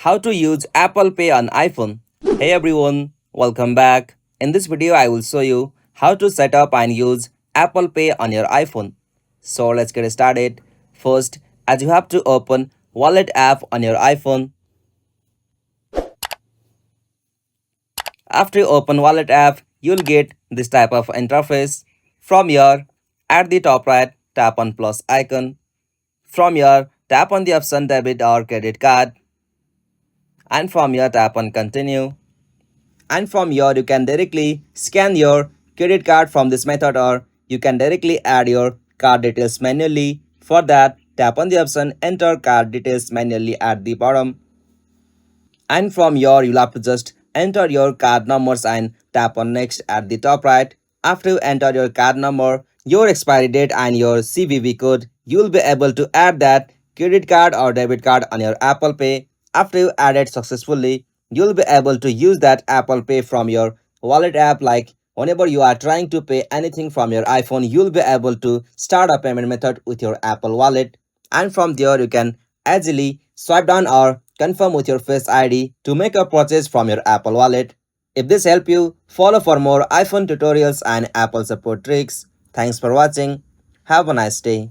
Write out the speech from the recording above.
How to use Apple Pay on iPhone. Hey everyone, welcome back. In this video, I will show you how to set up and use Apple Pay on your iPhone. So let's get started. First, as you have to open Wallet app on your iPhone. After you open Wallet app, you'll get this type of interface. From here, at the top right, tap on plus icon. From here, tap on the option debit or credit card. And from here, tap on continue. And from here you can directly scan your credit card from this method, or you can directly add your card details manually. For that, tap on the option enter card details manually at the bottom, and from here you'll have to just enter your card numbers and tap on next at the top right. After you enter your card number, your expiry date and your CVV code, you'll be able to add that credit card or debit card on your Apple Pay. After you add it successfully, you'll be able to use that Apple Pay from your wallet app. Like whenever you are trying to pay anything from your iPhone, you'll be able to start a payment method with your Apple Wallet, and from there you can easily swipe down or confirm with your Face ID to make a purchase from your Apple Wallet. If this helped you, follow for more iPhone tutorials and Apple support tricks. Thanks for watching. Have a nice day.